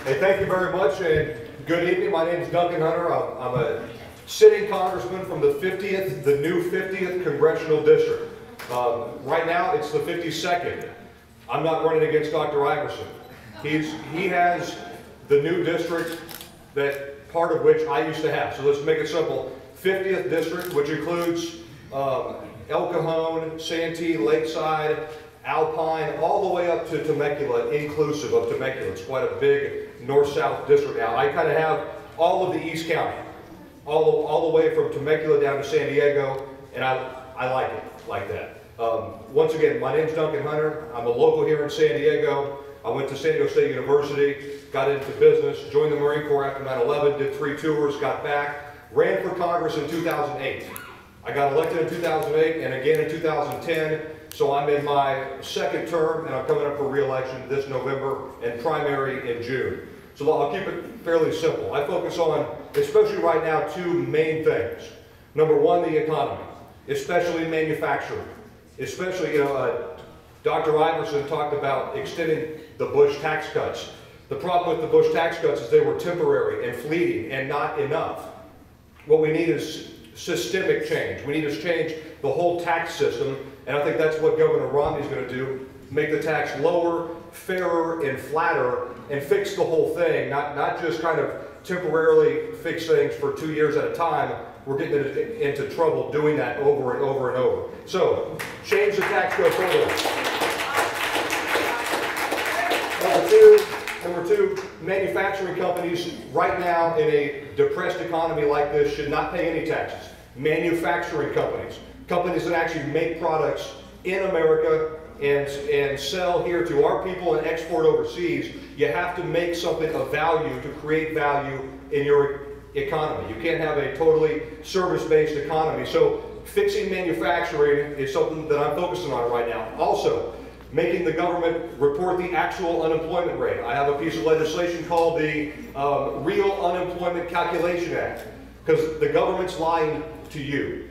Hey, thank you very much, and good evening. My name is Duncan Hunter. I'm a sitting congressman from the new 50th Congressional District. Right now, it's the 52nd. I'm not running against Dr. Iverson. He has the new district, that part of which I used to have. So let's make it simple. 50th District, which includes El Cajon, Santee, Lakeside, Alpine, all the way up to Temecula, inclusive of Temecula. It's quite a big north-south district now. I kind of have all of the East County, all the way from Temecula down to San Diego, and I like it like that. Once again, my name's Duncan Hunter. I'm a local here in San Diego. I went to San Diego State University, got into business, joined the Marine Corps after 9/11, did 3 tours, got back, ran for Congress in 2008. I got elected in 2008 and again in 2010. So I'm in my second term, and I'm coming up for re-election this November and primary in June. So I'll keep it fairly simple. I focus on, especially right now, 2 main things. Number 1, the economy, especially manufacturing. Especially, Dr. Iverson talked about extending the Bush tax cuts. The problem with the Bush tax cuts is they were temporary and fleeting and not enough. What we need is systemic change. We need to change the whole tax system. And I think that's what Governor Romney's going to do, make the tax lower, fairer, and flatter, and fix the whole thing, not just kind of temporarily fix things for 2 years at a time. We're getting into trouble doing that over and over and over. So, change the tax code further. Number two, manufacturing companies right now in a depressed economy like this should not pay any taxes. Manufacturing companies. Companies that actually make products in America and sell here to our people and export overseas, you have to make something of value to create value in your economy. You can't have a totally service-based economy. So fixing manufacturing is something that I'm focusing on right now. Also, making the government report the actual unemployment rate. I have a piece of legislation called the Real Unemployment Calculation Act, because the government's lying to you.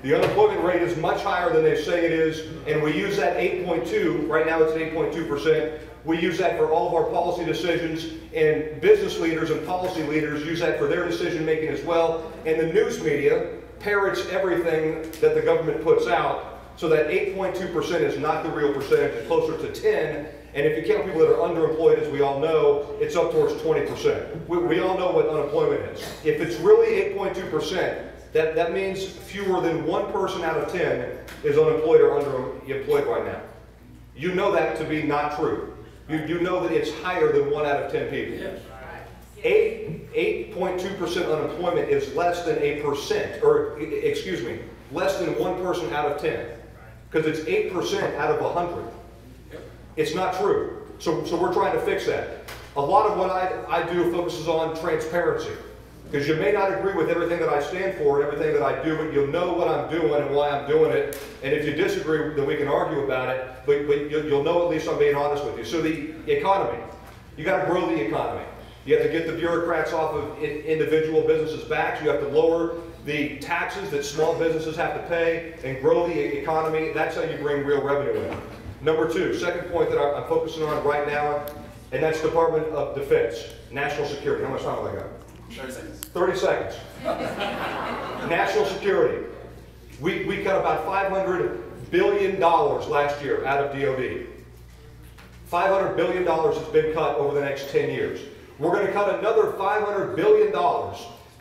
The unemployment rate is much higher than they say it is, and we use that 8.2, right now it's 8.2%. We use that for all of our policy decisions, and business leaders and policy leaders use that for their decision making as well. And the news media parrots everything that the government puts out, so that 8.2% is not the real percentage, it's closer to 10. And if you count people that are underemployed, as we all know, it's up towards 20%. We all know what unemployment is. If it's really 8.2%, that means fewer than 1 person out of 10 is unemployed or underemployed right now. You know that to be not true. You know that it's higher than 1 out of 10 people. Yes. 8.2% unemployment is less than less than 1 person out of 10. Because it's 8% out of 100. It's not true. So we're trying to fix that. A lot of what I do focuses on transparency. Because you may not agree with everything that I stand for and everything that I do, but you'll know what I'm doing and why I'm doing it. And if you disagree, then we can argue about it, but you'll know at least I'm being honest with you. So the economy, you got to grow the economy. You have to get the bureaucrats off of individual businesses' backs. You have to lower the taxes that small businesses have to pay and grow the economy. That's how you bring real revenue in. Number 2, second point that I'm focusing on right now, and that's Department of Defense, National Security. How much time have I got? 30 seconds. 30 seconds. National security. We cut about $500 billion last year out of DOD. $500 billion has been cut over the next 10 years. We're going to cut another $500 billion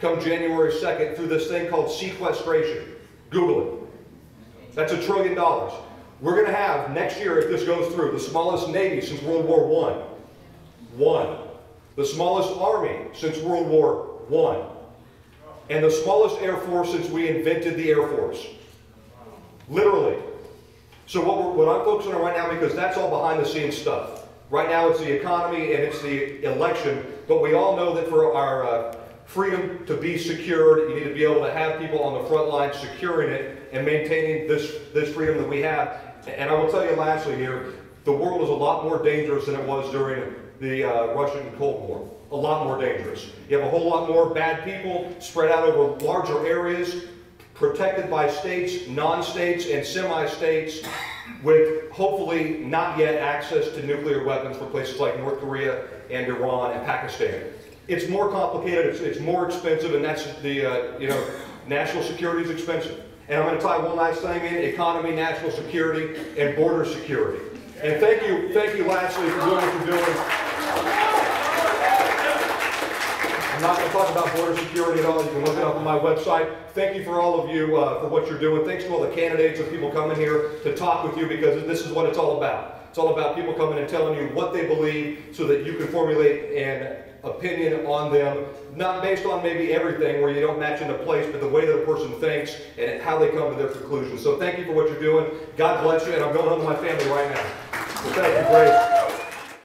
come January 2nd through this thing called sequestration. Google it. That's $1 trillion. We're going to have, next year, if this goes through, the smallest Navy since World War I. The smallest Army since World War I. And the smallest Air Force since we invented the Air Force. Literally. So what I'm focusing on right now, because that's all behind the scenes stuff. Right now it's the economy and it's the election, but we all know that for our freedom to be secured, you need to be able to have people on the front line securing it and maintaining this freedom that we have. And I will tell you lastly here, the world is a lot more dangerous than it was during the Russian Cold War. A lot more dangerous. You have a whole lot more bad people spread out over larger areas, protected by states, non-states, and semi-states, with hopefully not yet access to nuclear weapons for places like North Korea and Iran and Pakistan. It's more complicated, it's more expensive, and that's the, national security is expensive. And I'm going to tie one last thing in: economy, national security, and border security. And thank you lastly for doing what you're doing. I'm not going to talk about border security at all. You can look it up on my website. Thank you for all of you for what you're doing. Thanks to all the candidates and people coming here to talk with you, because this is what it's all about. It's all about people coming and telling you what they believe so that you can formulate an opinion on them, not based on maybe everything where you don't match into place, but the way that a person thinks and how they come to their conclusions. So thank you for what you're doing. God bless you, and I'm going home to my family right now. So thank you, Grace.